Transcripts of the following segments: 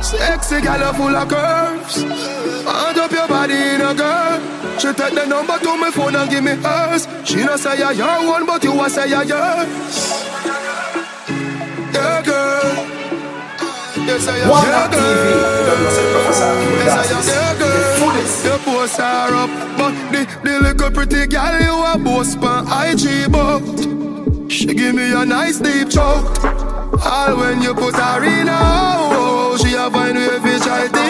Sexy gal full of curves. Hand up your body in a girl. She take the number to my phone and give me hers. She no say you're your one, but you a say you're yours. Yeah, girl. Yes, I am. Yeah, girl. Yes, I am. Yeah, girl. You post her up, but the little pretty girl you a boast pan IG, but she give me a nice deep choke. All when you put her in a hole, she a find way fi try to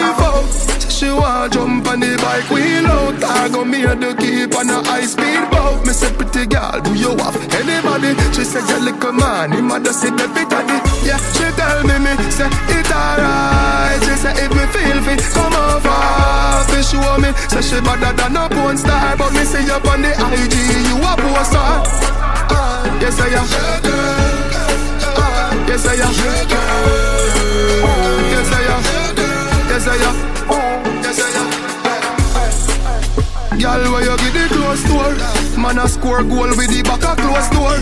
she want jump on the bike wheel out. I go me and the keep on a high speed boat. Me say pretty girl, do you have anybody? She said you little man, him a just sit the bit of it. Yeah, she tell me say it alright. She say if me feel fit, come over. Fi show me, say she better than a porn star. But me see you on the IG, you a poster. Yes I am. Yes I am. Yes I am. Yes I am. Girl, where you get the close door? Man a score goal with the back a close door.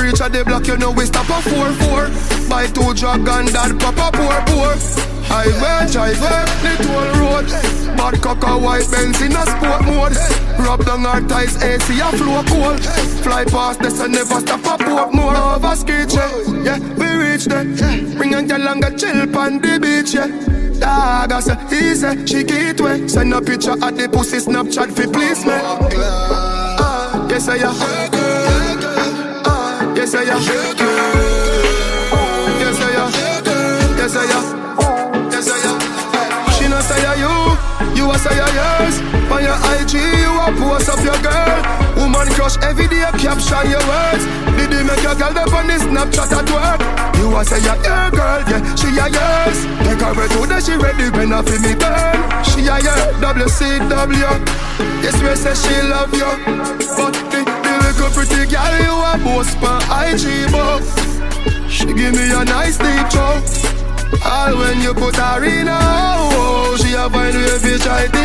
Reach at the block, you know we stop a 4-4. Buy 2 dragon, that pop a pour. Highway, driver, the toll road. Bad cocker, white Benz in a sport mode. Rub down our ties, AC a flow cold. Fly past this and never stop a port more. Over ski check, yeah, we reach there. Bring a girl and get chill on the beach, yeah. Dog, I say, he say, she get wet. Send a picture at the pussy Snapchat fi please me. Yes I am. Yes I am. Yes I am. Yes I am. Yes I am. She no say you a say yours. On your IG you a post up your girl. Woman crush every day, caption your words. Did you make your girl up on this Snapchat at work? You a say your girl, yeah, she a yours. Take her way to the she ready when I feel me burn. She a your WCW. Yes, we say she love you. But the little pretty girl you a post on IG, but she give me a nice deep choke. All when you put her in a hole, she a find way fi try to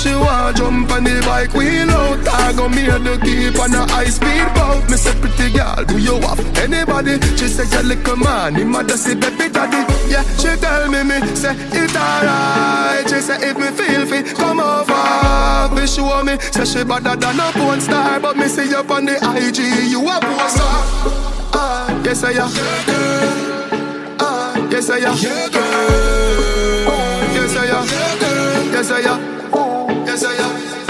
she want jump on the bike wheel out. I go me and the keep on a high speed boat. Me say pretty girl, do you have anybody? She say you little man, him a just say baby daddy. Yeah, she tell me say it alright. She say if me feel fit, come over. Be show me, say she better than a porn star. But me see you on the IG, you a poster. Yes I am. Yes I am. Yes I am. Yes I am. Yes I am.